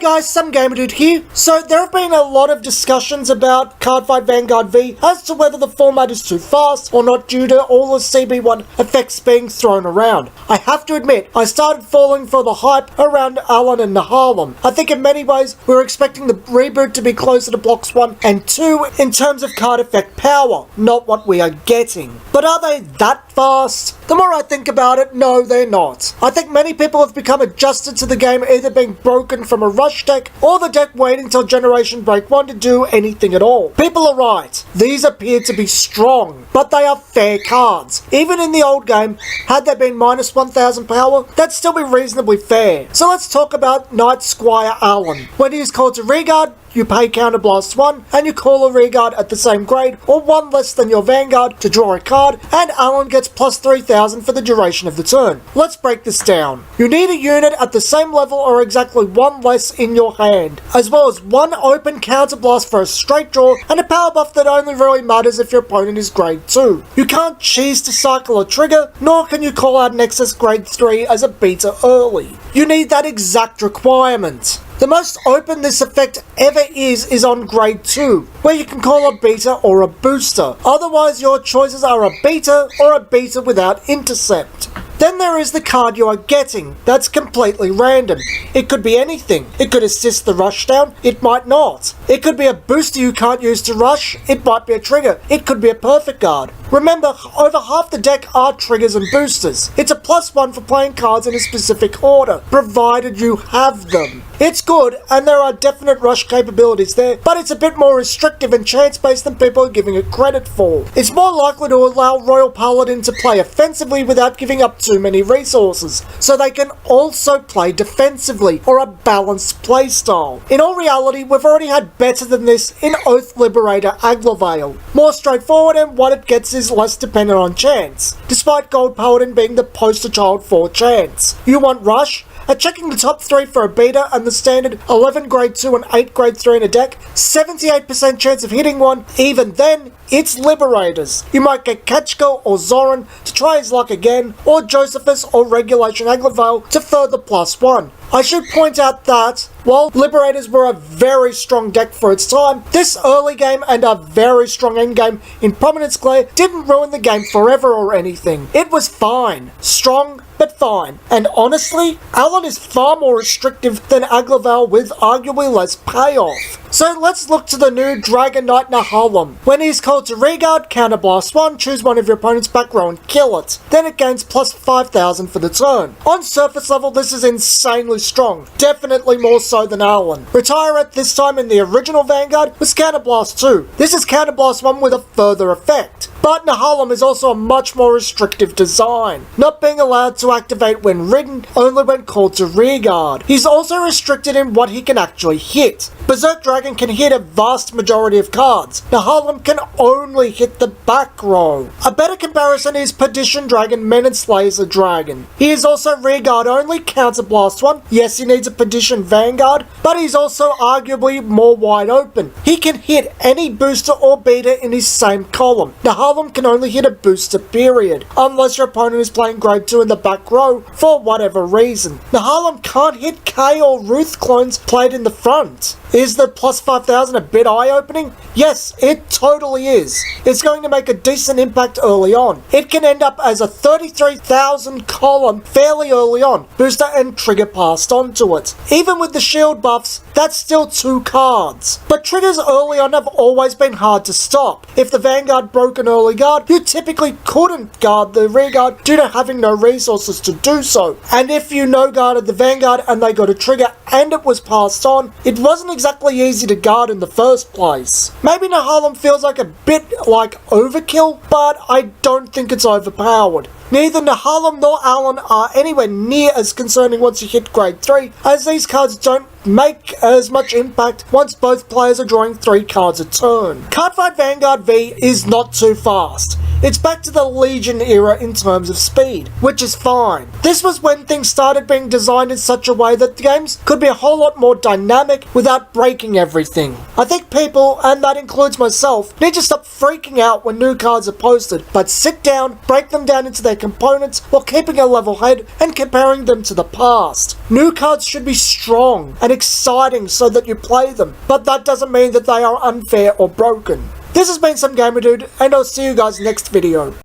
guys, some Gamer Dude here. So there have been a lot of discussions about Cardfight Vanguard V as to whether the format is too fast or not due to all the CB1 effects being thrown around. I have to admit, I started falling for the hype around Alan and Nahalem. I think in many ways we were expecting the reboot to be closer to blocks 1 and 2 in terms of card effect power, not what we are getting. But are they that fast? The more I think about it, no, they're not. I think many people have become adjusted to the game either being broken from a rush deck or the deck waiting till Generation Break 1 to do anything at all. People are right. These appear to be strong, but they are fair cards. Even in the old game, had they been minus 1000 power, that'd still be reasonably fair. So let's talk about Knight Squire Allen. When he is called to Regard, you pay Counterblast 1, and you call a Regard at the same grade, or 1 less than your Vanguard, to draw a card, and Alan gets plus 3000 for the duration of the turn. Let's break this down. You need a unit at the same level or exactly 1 less in your hand, as well as 1 open Counterblast for a straight draw, and a power buff that only really matters if your opponent is grade 2. You can't choose to cycle a trigger, nor can you call out an excess grade 3 as a beta early. You need that exact requirement. The most open this effect ever is on grade 2, where you can call a beta or a booster. Otherwise your choices are a beta or a beta without intercept. Then there is the card you are getting. That's completely random. It could be anything. It could assist the rushdown. It might not. It could be a booster you can't use to rush. It might be a trigger. It could be a perfect guard. Remember, over half the deck are triggers and boosters. It's a +1 for playing cards in a specific order, provided you have them. It's good, and there are definite rush capabilities there, but it's a bit more restrictive and chance-based than people are giving it credit for. It's more likely to allow Royal Paladin to play offensively without giving up too many resources, so they can also play defensively, or a balanced playstyle. In all reality, we've already had better than this in Oath Liberator Aglavale. More straightforward, and what it gets is less dependent on chance, despite Gold Paladin being the poster child for chance. You want rush? At checking the top 3 for a beta and the standard 11 grade 2 and 8 grade 3 in a deck, 78% chance of hitting one. Even then, it's Liberators. You might get Kachka or Zoran to try his luck again, or Josephus or Regulation Aglavale to further +1. I should point out that, while Liberators were a very strong deck for its time, this early game and a very strong endgame in Prominence Glare didn't ruin the game forever or anything. It was fine. Strong, but fine. And honestly, Alan is far more restrictive than Aglavale with arguably less payoff. So let's look to the new Dragon Knight Nahalem. When he's called to Regard, Counterblast 1, choose one of your opponent's back row and kill it. Then it gains plus 5000 for the turn. On surface level, this is insanely strong. Definitely more so than Alan. Retire at this time in the original Vanguard was Counterblast 2. This is Counterblast 1 with a further effect. But Nahalem is also a much more restrictive design, not being allowed to activate when ridden, only when called to Regard. He's also restricted in what he can actually hit. Berserk Dragon can hit a vast majority of cards. Nahalem can only hit the back row. A better comparison is Perdition Dragon Men and Slays a Dragon. He is also Regard only, Counterblast 1. Yes, he needs a Perdition Vanguard, but he's also arguably more wide open. He can hit any booster or beta in his same column. Nahalem can only hit a booster period, unless your opponent is playing grade 2 in the back row for whatever reason. Nahalem can't hit K or Ruth clones played in the front. Is the plus 5000 a bit eye-opening? Yes, it totally is. It's going to make a decent impact early on. It can end up as a 33,000 column fairly early on, booster and trigger passed onto it. Even with the shield buffs, that's still 2 cards. But triggers early on have always been hard to stop. If the Vanguard broke an early guard, you typically couldn't guard the rearguard due to having no resources to do so. And if you no-guarded the Vanguard and they got a trigger and it was passed on, it wasn't exactly easy to guard in the first place. Maybe Nahalem feels like a bit like overkill, but I don't think it's overpowered. Neither Nahalem nor Alan are anywhere near as concerning once you hit grade 3, as these cards don't make as much impact once both players are drawing 3 cards a turn. Cardfight Vanguard V is not too fast. It's back to the Legion era in terms of speed, which is fine. This was when things started being designed in such a way that the games could be a whole lot more dynamic without breaking everything. I think people, and that includes myself, need to stop freaking out when new cards are posted, but sit down, break them down into their components while keeping a level head and comparing them to the past. New cards should be strong and exciting so that you play them, but that doesn't mean that they are unfair or broken. This has been Some Gamer Dude, and I'll see you guys next video.